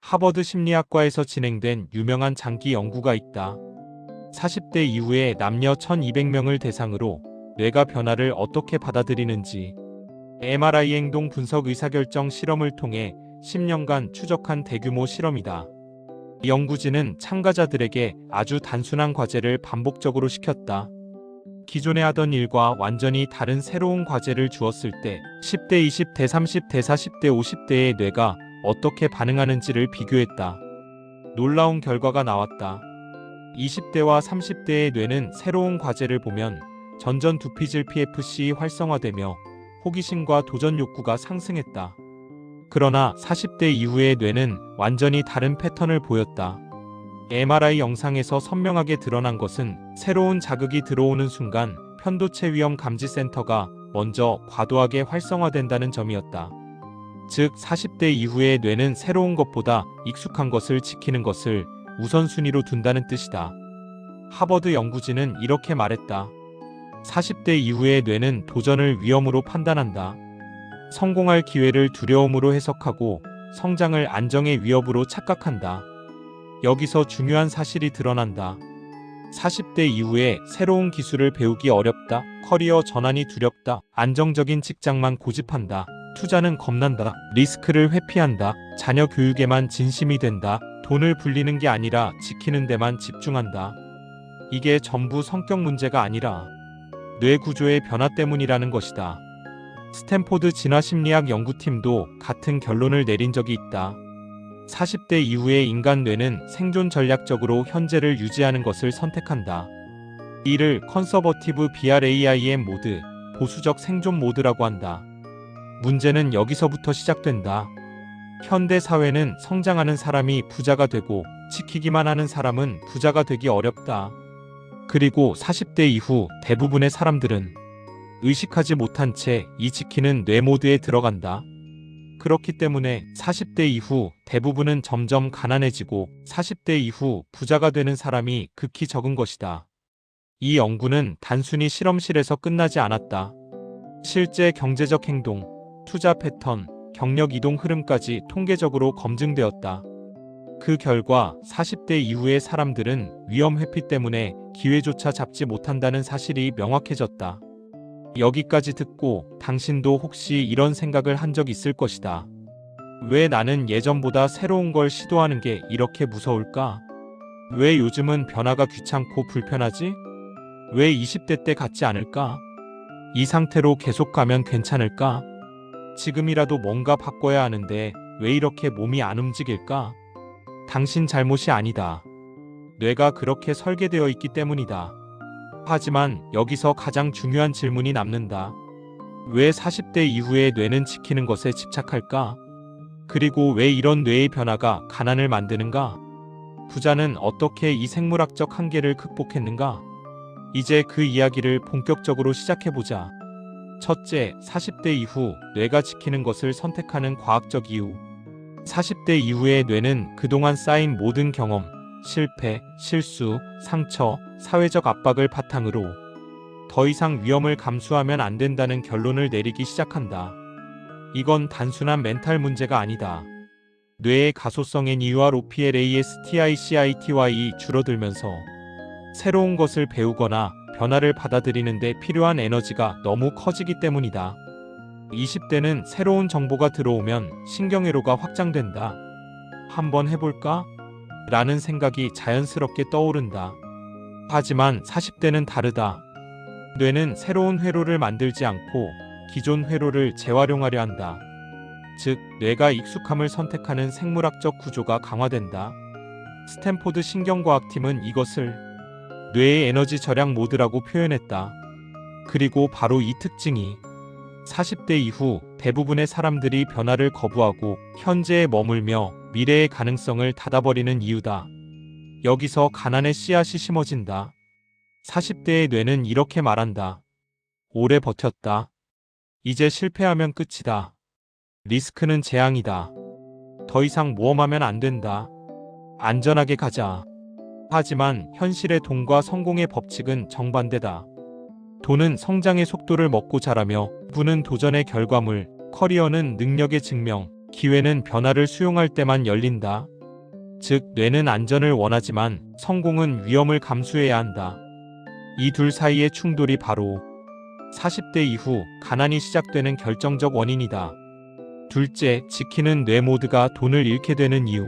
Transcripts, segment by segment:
하버드 심리학과에서 진행된 유명한 장기 연구가 있다. 40대 이후에 남녀 1200명을 대상으로 뇌가 변화를 어떻게 받아들이는지 MRI 행동 분석 의사결정 실험을 통해 10년간 추적한 대규모 실험이다. 연구진은 참가자들에게 아주 단순한 과제를 반복적으로 시켰다. 기존에 하던 일과 완전히 다른 새로운 과제를 주었을 때 10대 20대 30대 40대 50대의 뇌가 어떻게 반응하는지를 비교했다. 놀라운 결과가 나왔다. 20대와 30대의 뇌는 새로운 과제를 보면 전전두피질 PFC 활성화되며 호기심과 도전 욕구가 상승했다. 그러나 40대 이후의 뇌는 완전히 다른 패턴을 보였다. MRI 영상에서 선명하게 드러난 것은 새로운 자극이 들어오는 순간 편도체 위험 감지 센터가 먼저 과도하게 활성화된다는 점이었다. 즉 40대 이후의 뇌는 새로운 것보다 익숙한 것을 지키는 것을 우선순위로 둔다는 뜻이다. 하버드 연구진은 이렇게 말했다. 40대 이후의 뇌는 도전을 위험으로 판단한다. 성공할 기회를 두려움으로 해석하고 성장을 안정의 위협으로 착각한다. 여기서 중요한 사실이 드러난다. 40대 이후에 새로운 기술을 배우기 어렵다. 커리어 전환이 두렵다. 안정적인 직장만 고집한다. 투자는 겁난다. 리스크를 회피한다. 자녀 교육에만 진심이 된다. 돈을 불리는 게 아니라 지키는 데만 집중한다. 이게 전부 성격 문제가 아니라 뇌 구조의 변화 때문이라는 것이다. 스탠포드 진화심리학 연구팀도 같은 결론을 내린 적이 있다. 40대 이후의 인간 뇌는 생존 전략적으로 현재를 유지하는 것을 선택한다. 이를 컨서버티브 BRAIM 모드, 보수적 생존 모드라고 한다. 문제는 여기서부터 시작된다. 현대 사회는 성장하는 사람이 부자가 되고 지키기만 하는 사람은 부자가 되기 어렵다. 그리고 40대 이후 대부분의 사람들은 의식하지 못한 채 이 지키는 뇌 모드에 들어간다. 그렇기 때문에 40대 이후 대부분은 점점 가난해지고 40대 이후 부자가 되는 사람이 극히 적은 것이다. 이 연구는 단순히 실험실에서 끝나지 않았다. 실제 경제적 행동, 투자 패턴, 경력 이동 흐름까지 통계적으로 검증되었다. 그 결과 40대 이후의 사람들은 위험 회피 때문에 기회조차 잡지 못한다는 사실이 명확해졌다. 여기까지 듣고 당신도 혹시 이런 생각을 한 적 있을 것이다. 왜 나는 예전보다 새로운 걸 시도하는 게 이렇게 무서울까? 왜 요즘은 변화가 귀찮고 불편하지? 왜 20대 때 같지 않을까? 이 상태로 계속 가면 괜찮을까? 지금이라도 뭔가 바꿔야 하는데 왜 이렇게 몸이 안 움직일까? 당신 잘못이 아니다. 뇌가 그렇게 설계되어 있기 때문이다. 하지만 여기서 가장 중요한 질문이 남는다. 왜 40대 이후의 뇌는 지키는 것에 집착할까? 그리고 왜 이런 뇌의 변화가 가난을 만드는가? 부자는 어떻게 이 생물학적 한계를 극복했는가? 이제 그 이야기를 본격적으로 시작해보자. 첫째, 40대 이후 뇌가 지키는 것을 선택하는 과학적 이유. 40대 이후의 뇌는 그동안 쌓인 모든 경험, 실패, 실수, 상처, 사회적 압박을 바탕으로 더 이상 위험을 감수하면 안 된다는 결론을 내리기 시작한다. 이건 단순한 멘탈 문제가 아니다. 뇌의 가소성 NEUROPLASTICITY 줄어들면서 새로운 것을 배우거나 변화를 받아들이는 데 필요한 에너지가 너무 커지기 때문이다. 20대는 새로운 정보가 들어오면 신경회로가 확장된다. 한번 해볼까? 라는 생각이 자연스럽게 떠오른다. 하지만 40대는 다르다. 뇌는 새로운 회로를 만들지 않고 기존 회로를 재활용하려 한다. 즉, 뇌가 익숙함을 선택하는 생물학적 구조가 강화된다. 스탠포드 신경과학팀은 이것을 뇌의 에너지 절약 모드라고 표현했다. 그리고 바로 이 특징이 40대 이후 대부분의 사람들이 변화를 거부하고 현재에 머물며 미래의 가능성을 닫아버리는 이유다. 여기서 가난의 씨앗이 심어진다. 40대의 뇌는 이렇게 말한다. 오래 버텼다. 이제 실패하면 끝이다. 리스크는 재앙이다. 더 이상 모험하면 안 된다. 안전하게 가자. 하지만 현실의 돈과 성공의 법칙은 정반대다. 돈은 성장의 속도를 먹고 자라며 부는 도전의 결과물, 커리어는 능력의 증명, 기회는 변화를 수용할 때만 열린다. 즉, 뇌는 안전을 원하지만 성공은 위험을 감수해야 한다. 이 둘 사이의 충돌이 바로 40대 이후 가난이 시작되는 결정적 원인이다. 둘째, 지키는 뇌 모두가 돈을 잃게 되는 이유.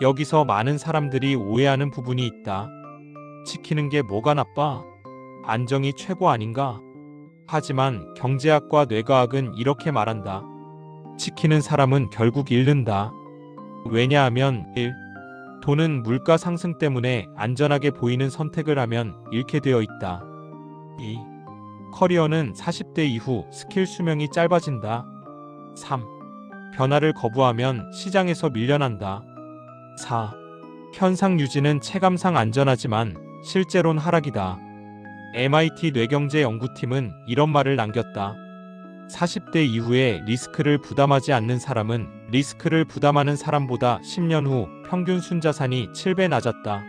여기서 많은 사람들이 오해하는 부분이 있다. 지키는 게 뭐가 나빠? 안정이 최고 아닌가? 하지만 경제학과 뇌과학은 이렇게 말한다. 지키는 사람은 결국 잃는다. 왜냐하면 1. 돈은 물가 상승 때문에 안전하게 보이는 선택을 하면 잃게 되어 있다. 2. 커리어는 40대 이후 스킬 수명이 짧아진다. 3. 변화를 거부하면 시장에서 밀려난다. 4. 현상 유지는 체감상 안전하지만 실제론 하락이다. MIT 뇌경제 연구팀은 이런 말을 남겼다. 40대 이후에 리스크를 부담하지 않는 사람은 리스크를 부담하는 사람보다 10년 후 평균 순자산이 7배 낮았다.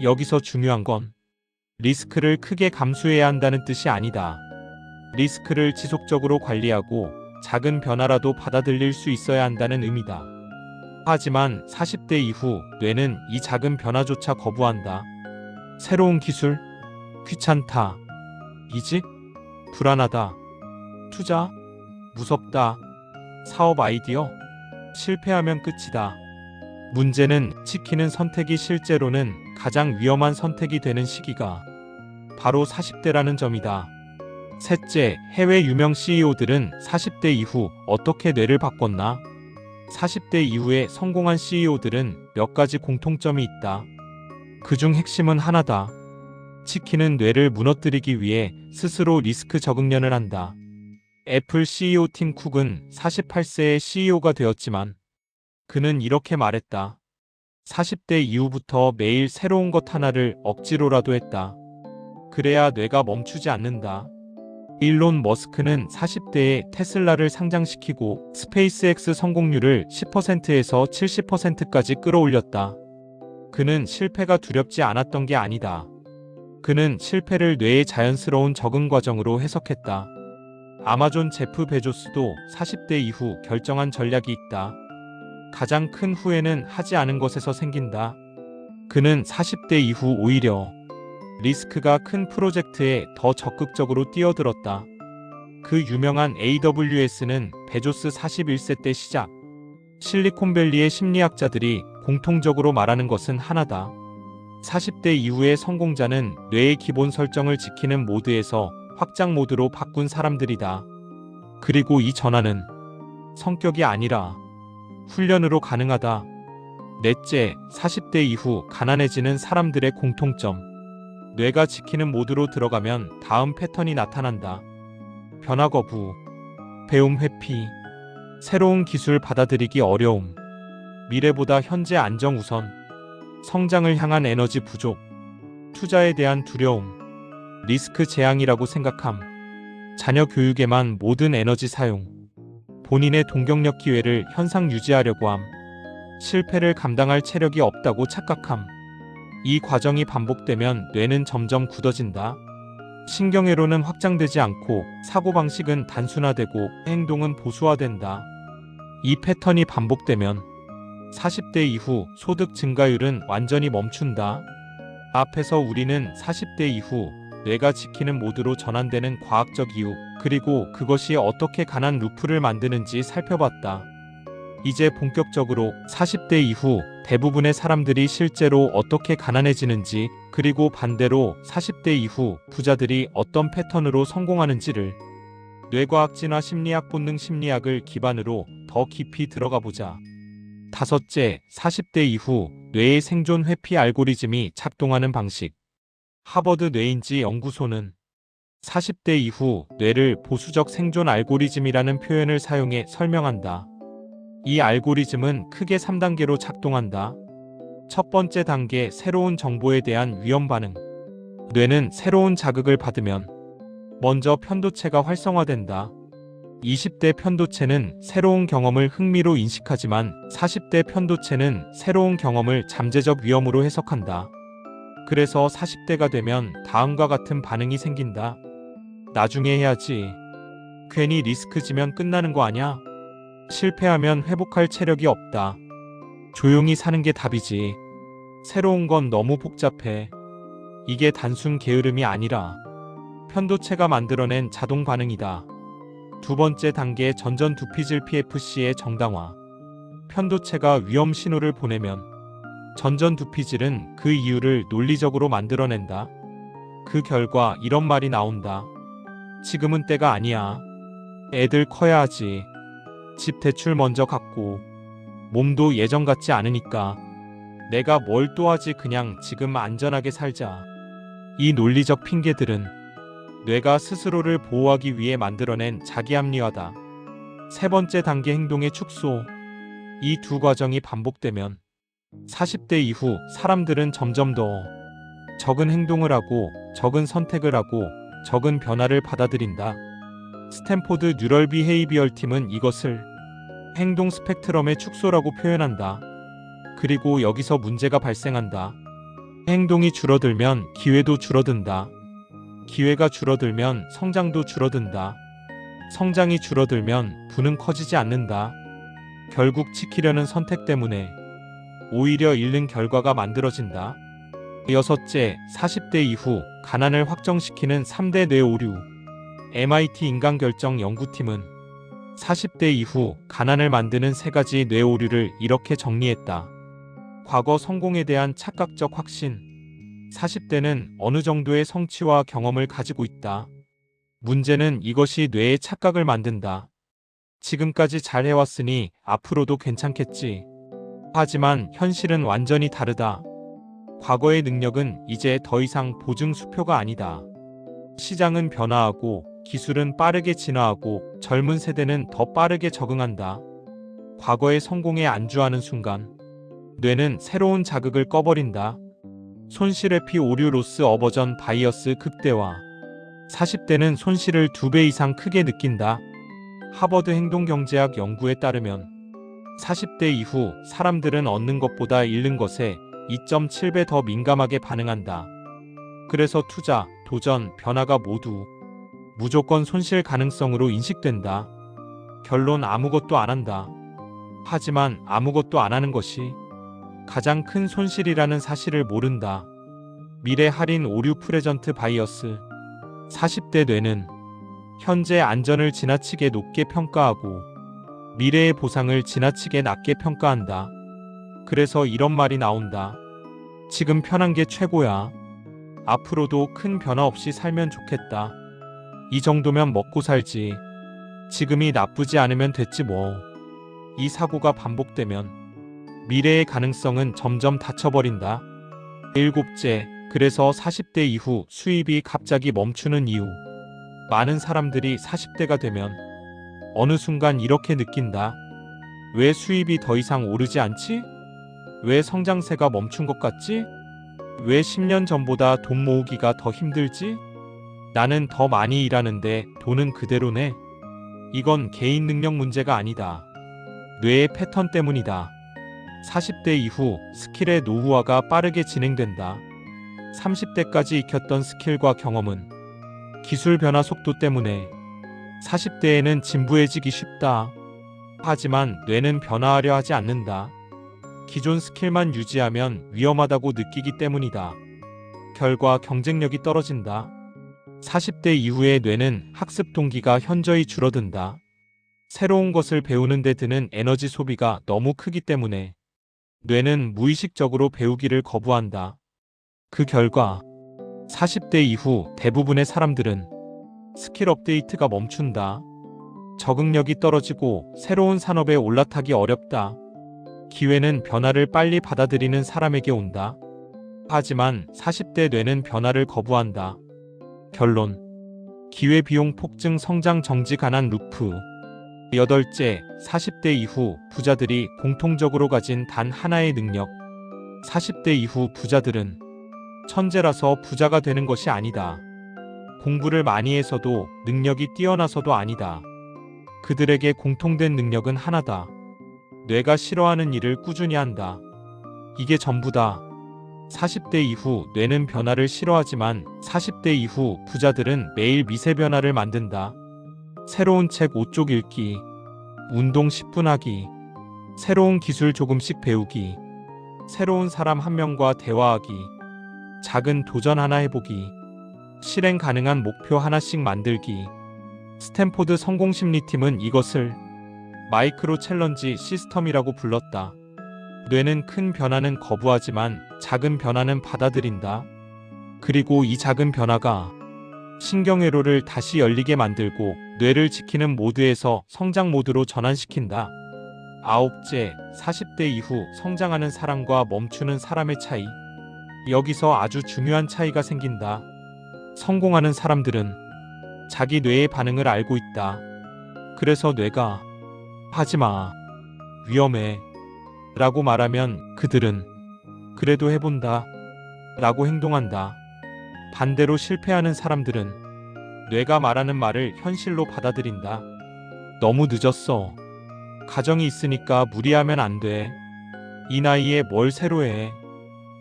여기서 중요한 건 리스크를 크게 감수해야 한다는 뜻이 아니다. 리스크를 지속적으로 관리하고 작은 변화라도 받아들일 수 있어야 한다는 의미다. 하지만 40대 이후 뇌는 이 작은 변화조차 거부한다. 새로운 기술? 귀찮다. 이직? 불안하다. 투자? 무섭다. 사업 아이디어? 실패하면 끝이다. 문제는 지키는 선택이 실제로는 가장 위험한 선택이 되는 시기가 바로 40대라는 점이다. 셋째, 해외 유명 CEO들은 40대 이후 어떻게 뇌를 바꿨나? 40대 이후에 성공한 CEO들은 몇 가지 공통점이 있다. 그중 핵심은 하나다. 지키는 뇌를 무너뜨리기 위해 스스로 리스크 적응련을 한다. 애플 CEO 팀 쿡은 48세에 CEO가 되었지만 그는 이렇게 말했다. 40대 이후부터 매일 새로운 것 하나를 억지로라도 했다. 그래야 뇌가 멈추지 않는다. 일론 머스크는 40대에 테슬라를 상장시키고 스페이스X 성공률을 10%에서 70%까지 끌어올렸다. 그는 실패가 두렵지 않았던 게 아니다. 그는 실패를 뇌의 자연스러운 적응 과정으로 해석했다. 아마존 제프 베조스도 40대 이후 결정한 전략이 있다. 가장 큰 후회는 하지 않은 것에서 생긴다. 그는 40대 이후 오히려 리스크가 큰 프로젝트에 더 적극적으로 뛰어들었다. 그 유명한 AWS는 베조스 41세 때 시작. 실리콘밸리의 심리학자들이 공통적으로 말하는 것은 하나다. 40대 이후의 성공자는 뇌의 기본 설정을 지키는 모드에서 확장 모드로 바꾼 사람들이다. 그리고 이 전환은 성격이 아니라 훈련으로 가능하다. 넷째, 40대 이후 가난해지는 사람들의 공통점. 뇌가 지키는 모드로 들어가면 다음 패턴이 나타난다. 변화 거부, 배움 회피, 새로운 기술 받아들이기 어려움, 미래보다 현재 안정 우선, 성장을 향한 에너지 부족, 투자에 대한 두려움, 리스크 재앙이라고 생각함, 자녀 교육에만 모든 에너지 사용, 본인의 동경력 기회를 현상 유지하려고 함, 실패를 감당할 체력이 없다고 착각함. 이 과정이 반복되면 뇌는 점점 굳어진다. 신경회로는 확장되지 않고 사고방식은 단순화되고 행동은 보수화된다. 이 패턴이 반복되면 40대 이후 소득 증가율은 완전히 멈춘다. 앞에서 우리는 40대 이후 뇌가 지키는 모드로 전환되는 과학적 이유, 그리고 그것이 어떻게 가난 루프를 만드는지 살펴봤다. 이제 본격적으로 40대 이후 대부분의 사람들이 실제로 어떻게 가난해지는지, 그리고 반대로 40대 이후 부자들이 어떤 패턴으로 성공하는지를 뇌과학 진화 심리학 본능 심리학을 기반으로 더 깊이 들어가 보자. 다섯째, 40대 이후 뇌의 생존 회피 알고리즘이 작동하는 방식. 하버드 뇌인지 연구소는 40대 이후 뇌를 보수적 생존 알고리즘이라는 표현을 사용해 설명한다. 이 알고리즘은 크게 3단계로 작동한다. 첫 번째 단계, 새로운 정보에 대한 위험 반응. 뇌는 새로운 자극을 받으면 먼저 편도체가 활성화된다. 20대 편도체는 새로운 경험을 흥미로 인식하지만 40대 편도체는 새로운 경험을 잠재적 위험으로 해석한다. 그래서 40대가 되면 다음과 같은 반응이 생긴다. 나중에 해야지. 괜히 리스크 지면 끝나는 거 아냐? 실패하면 회복할 체력이 없다. 조용히 사는 게 답이지. 새로운 건 너무 복잡해. 이게 단순 게으름이 아니라 편도체가 만들어낸 자동 반응이다. 두 번째 단계 전전두피질 PFC의 정당화. 편도체가 위험 신호를 보내면 전전두피질은 그 이유를 논리적으로 만들어낸다. 그 결과 이런 말이 나온다. 지금은 때가 아니야. 애들 커야 하지. 집 대출 먼저 갚고 몸도 예전 같지 않으니까 내가 뭘 또 하지, 그냥 지금 안전하게 살자. 이 논리적 핑계들은 뇌가 스스로를 보호하기 위해 만들어낸 자기합리화다. 세 번째 단계 행동의 축소. 이 두 과정이 반복되면 40대 이후 사람들은 점점 더 적은 행동을 하고 적은 선택을 하고 적은 변화를 받아들인다. 스탠포드 뉴럴 비헤이비얼 팀은 이것을 행동 스펙트럼의 축소라고 표현한다. 그리고 여기서 문제가 발생한다. 행동이 줄어들면 기회도 줄어든다. 기회가 줄어들면 성장도 줄어든다. 성장이 줄어들면 부는 커지지 않는다. 결국 지키려는 선택 때문에 오히려 잃는 결과가 만들어진다. 여섯째, 40대 이후 가난을 확정시키는 3대 뇌 오류. MIT 인간결정 연구팀은 40대 이후 가난을 만드는 3가지 뇌 오류를 이렇게 정리했다. 과거 성공에 대한 착각적 확신. 40대는 어느 정도의 성취와 경험을 가지고 있다. 문제는 이것이 뇌의 착각을 만든다. 지금까지 잘 해왔으니 앞으로도 괜찮겠지. 하지만 현실은 완전히 다르다. 과거의 능력은 이제 더 이상 보증 수표가 아니다. 시장은 변화하고 기술은 빠르게 진화하고 젊은 세대는 더 빠르게 적응한다. 과거의 성공에 안주하는 순간 뇌는 새로운 자극을 꺼버린다. 손실회피 오류 로스 어버전 바이어스 극대화. 40대는 손실을 2배 이상 크게 느낀다. 하버드 행동경제학 연구에 따르면 40대 이후 사람들은 얻는 것보다 잃는 것에 2.7배 더 민감하게 반응한다. 그래서 투자, 도전, 변화가 모두 무조건 손실 가능성으로 인식된다. 결론, 아무것도 안 한다. 하지만 아무것도 안 하는 것이 가장 큰 손실이라는 사실을 모른다. 미래 할인 오류 프레전트 바이어스. 40대 뇌는 현재 안전을 지나치게 높게 평가하고 미래의 보상을 지나치게 낮게 평가한다. 그래서 이런 말이 나온다. 지금 편한 게 최고야. 앞으로도 큰 변화 없이 살면 좋겠다. 이 정도면 먹고 살지. 지금이 나쁘지 않으면 됐지 뭐. 이 사고가 반복되면 미래의 가능성은 점점 닫혀버린다. 일곱째, 그래서 40대 이후 수입이 갑자기 멈추는 이유. 많은 사람들이 40대가 되면 어느 순간 이렇게 느낀다. 왜 수입이 더 이상 오르지 않지? 왜 성장세가 멈춘 것 같지? 왜 10년 전보다 돈 모으기가 더 힘들지? 나는 더 많이 일하는데 돈은 그대로네. 이건 개인 능력 문제가 아니다. 뇌의 패턴 때문이다. 40대 이후 스킬의 노후화가 빠르게 진행된다. 30대까지 익혔던 스킬과 경험은 기술 변화 속도 때문에 40대에는 진부해지기 쉽다. 하지만 뇌는 변화하려 하지 않는다. 기존 스킬만 유지하면 위험하다고 느끼기 때문이다. 결과 경쟁력이 떨어진다. 40대 이후의 뇌는 학습 동기가 현저히 줄어든다. 새로운 것을 배우는 데 드는 에너지 소비가 너무 크기 때문에 뇌는 무의식적으로 배우기를 거부한다. 그 결과 40대 이후 대부분의 사람들은 스킬 업데이트가 멈춘다. 적응력이 떨어지고 새로운 산업에 올라타기 어렵다. 기회는 변화를 빨리 받아들이는 사람에게 온다. 하지만 40대 뇌는 변화를 거부한다. 결론, 기회비용 폭증, 성장 정지, 가난 루프. 여덟째, 40대 이후 부자들이 공통적으로 가진 단 하나의 능력. 40대 이후 부자들은 천재라서 부자가 되는 것이 아니다. 공부를 많이 해서도 능력이 뛰어나서도 아니다. 그들에게 공통된 능력은 하나다. 뇌가 싫어하는 일을 꾸준히 한다. 이게 전부다. 40대 이후 뇌는 변화를 싫어하지만 40대 이후 부자들은 매일 미세 변화를 만든다. 새로운 책 5쪽 읽기, 운동 10분 하기, 새로운 기술 조금씩 배우기, 새로운 사람 한 명과 대화하기, 작은 도전 하나 해보기, 실행 가능한 목표 하나씩 만들기. 스탠포드 성공심리팀은 이것을 마이크로 챌린지 시스템이라고 불렀다. 뇌는 큰 변화는 거부하지만 작은 변화는 받아들인다. 그리고 이 작은 변화가 신경회로를 다시 열리게 만들고 뇌를 지키는 모드에서 성장 모드로 전환시킨다. 아홉째, 40대 이후 성장하는 사람과 멈추는 사람의 차이. 여기서 아주 중요한 차이가 생긴다. 성공하는 사람들은 자기 뇌의 반응을 알고 있다. 그래서 뇌가 하지마, 위험해 라고 말하면 그들은 그래도 해본다 라고 행동한다. 반대로 실패하는 사람들은 뇌가 말하는 말을 현실로 받아들인다. 너무 늦었어. 가정이 있으니까 무리하면 안 돼. 이 나이에 뭘 새로 해.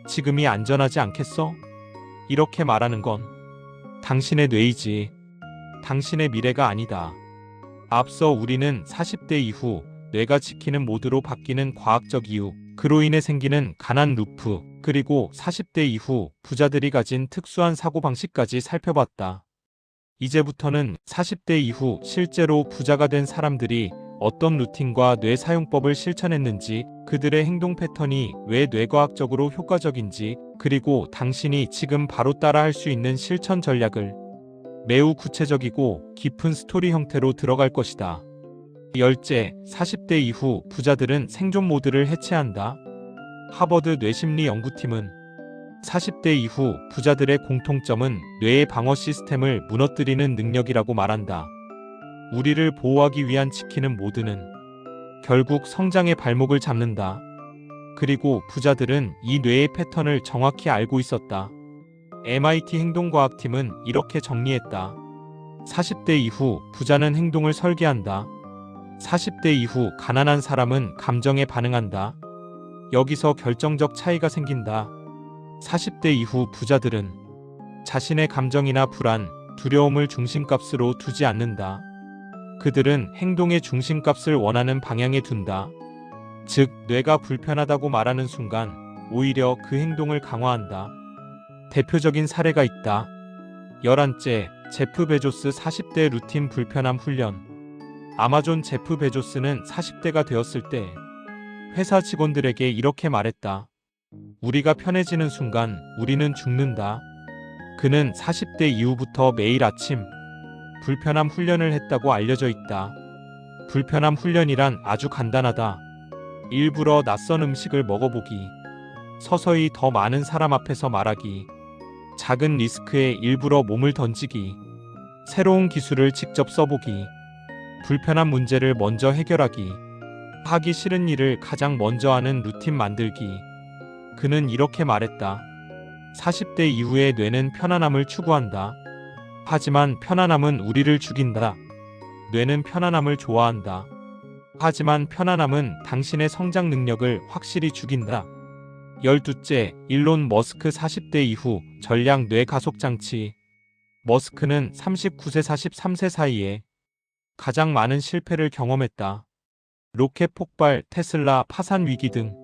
지금이 안전하지 않겠어? 이렇게 말하는 건 당신의 뇌이지 당신의 미래가 아니다. 앞서 우리는 40대 이후 뇌가 지키는 모드로 바뀌는 과학적 이유, 그로 인해 생기는 가난 루프, 그리고 40대 이후 부자들이 가진 특수한 사고방식까지 살펴봤다. 이제부터는 40대 이후 실제로 부자가 된 사람들이 어떤 루틴과 뇌 사용법을 실천했는지, 그들의 행동 패턴이 왜 뇌과학적으로 효과적인지, 그리고 당신이 지금 바로 따라할 수 있는 실천 전략을 매우 구체적이고 깊은 스토리 형태로 들어갈 것이다. 열째, 40대 이후 부자들은 생존 모드를 해체한다. 하버드 뇌심리 연구팀은 40대 이후 부자들의 공통점은 뇌의 방어 시스템을 무너뜨리는 능력이라고 말한다. 우리를 보호하기 위한 지키는 모드는 결국 성장의 발목을 잡는다. 그리고 부자들은 이 뇌의 패턴을 정확히 알고 있었다. MIT 행동과학팀은 이렇게 정리했다. 40대 이후 부자는 행동을 설계한다. 40대 이후 가난한 사람은 감정에 반응한다. 여기서 결정적 차이가 생긴다. 40대 이후 부자들은 자신의 감정이나 불안, 두려움을 중심값으로 두지 않는다. 그들은 행동의 중심값을 원하는 방향에 둔다. 즉, 뇌가 불편하다고 말하는 순간 오히려 그 행동을 강화한다. 대표적인 사례가 있다. 11째, 제프 베조스 40대 루틴 불편함 훈련. 아마존 제프 베조스는 40대가 되었을 때 회사 직원들에게 이렇게 말했다. 우리가 편해지는 순간 우리는 죽는다. 그는 40대 이후부터 매일 아침 불편함 훈련을 했다고 알려져 있다. 불편함 훈련이란 아주 간단하다. 일부러 낯선 음식을 먹어보기, 서서히 더 많은 사람 앞에서 말하기, 작은 리스크에 일부러 몸을 던지기, 새로운 기술을 직접 써보기, 불편한 문제를 먼저 해결하기, 하기 싫은 일을 가장 먼저 하는 루틴 만들기. 그는 이렇게 말했다. 40대 이후의 뇌는 편안함을 추구한다. 하지만 편안함은 우리를 죽인다. 뇌는 편안함을 좋아한다. 하지만 편안함은 당신의 성장 능력을 확실히 죽인다. 12째, 일론 머스크 40대 이후 전략 뇌 가속 장치. 머스크는 39세 43세 사이에 가장 많은 실패를 경험했다. 로켓 폭발, 테슬라 파산 위기 등.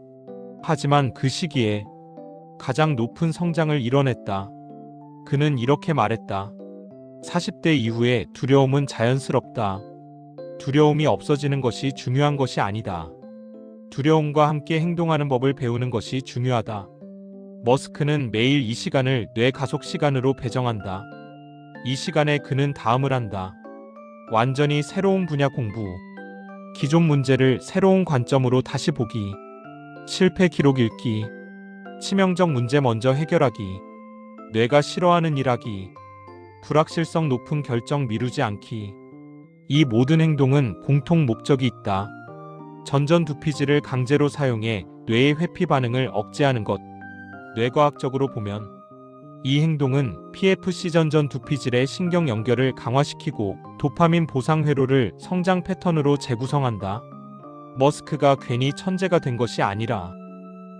하지만 그 시기에 가장 높은 성장을 이뤄냈다. 그는 이렇게 말했다. 40대 이후에 두려움은 자연스럽다. 두려움이 없어지는 것이 중요한 것이 아니다. 두려움과 함께 행동하는 법을 배우는 것이 중요하다. 머스크는 매일 이 시간을 뇌 가속 시간으로 배정한다. 이 시간에 그는 다음을 한다. 완전히 새로운 분야 공부. 기존 문제를 새로운 관점으로 다시 보기. 실패 기록 읽기. 치명적 문제 먼저 해결하기. 뇌가 싫어하는 일 하기. 불확실성 높은 결정 미루지 않기. 이 모든 행동은 공통 목적이 있다. 전전두피질을 강제로 사용해 뇌의 회피 반응을 억제하는 것. 뇌과학적으로 보면 이 행동은 PFC 전전두피질의 신경 연결을 강화시키고 도파민 보상 회로를 성장 패턴으로 재구성한다. 머스크가 괜히 천재가 된 것이 아니라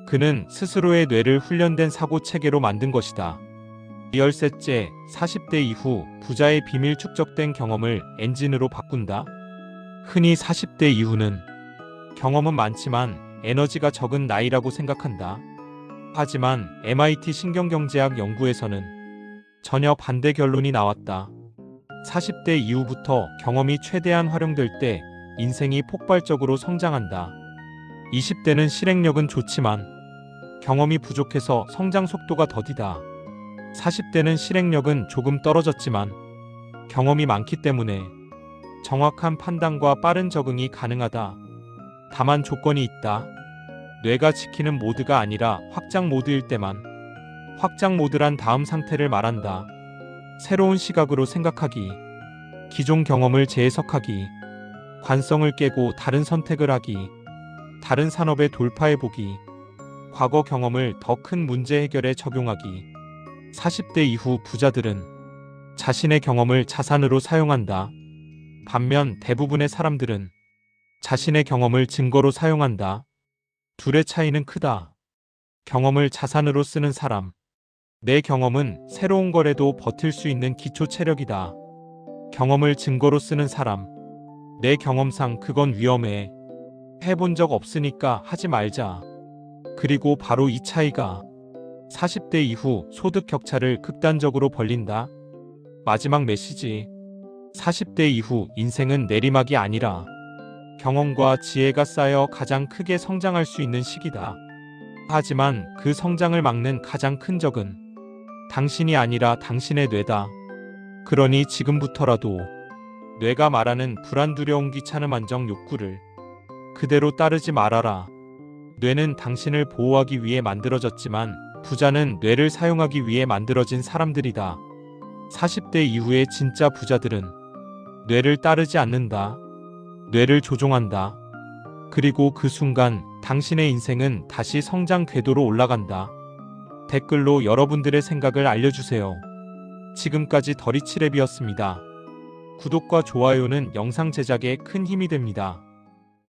그는 스스로의 뇌를 훈련된 사고 체계로 만든 것이다. 13째, 40대 이후 부자의 비밀 축적된 경험을 엔진으로 바꾼다. 흔히 40대 이후는 경험은 많지만 에너지가 적은 나이라고 생각한다. 하지만 MIT 신경경제학 연구에서는 전혀 반대 결론이 나왔다. 40대 이후부터 경험이 최대한 활용될 때 인생이 폭발적으로 성장한다. 20대는 실행력은 좋지만 경험이 부족해서 성장 속도가 더디다. 40대는 실행력은 조금 떨어졌지만 경험이 많기 때문에 정확한 판단과 빠른 적응이 가능하다. 다만 조건이 있다. 뇌가 지키는 모드가 아니라 확장 모드일 때만. 확장 모드란 다음 상태를 말한다. 새로운 시각으로 생각하기, 기존 경험을 재해석하기, 관성을 깨고 다른 선택을 하기, 다른 산업에 돌파해보기, 과거 경험을 더 큰 문제 해결에 적용하기. 40대 이후 부자들은 자신의 경험을 자산으로 사용한다. 반면 대부분의 사람들은 자신의 경험을 증거로 사용한다. 둘의 차이는 크다. 경험을 자산으로 쓰는 사람. 내 경험은 새로운 거래도 버틸 수 있는 기초 체력이다. 경험을 증거로 쓰는 사람. 내 경험상 그건 위험해. 해본 적 없으니까 하지 말자. 그리고 바로 이 차이가 40대 이후 소득 격차를 극단적으로 벌린다. 마지막 메시지. 40대 이후 인생은 내리막이 아니라 경험과 지혜가 쌓여 가장 크게 성장할 수 있는 시기다. 하지만 그 성장을 막는 가장 큰 적은 당신이 아니라 당신의 뇌다. 그러니 지금부터라도 뇌가 말하는 불안, 두려움, 귀찮음, 안정 욕구를 그대로 따르지 말아라. 뇌는 당신을 보호하기 위해 만들어졌지만 부자는 뇌를 사용하기 위해 만들어진 사람들이다. 40대 이후의 진짜 부자들은 뇌를 따르지 않는다. 뇌를 조종한다. 그리고 그 순간 당신의 인생은 다시 성장 궤도로 올라간다. 댓글로 여러분들의 생각을 알려주세요. 지금까지 더리치랩이었습니다. 구독과 좋아요는 영상 제작에 큰 힘이 됩니다.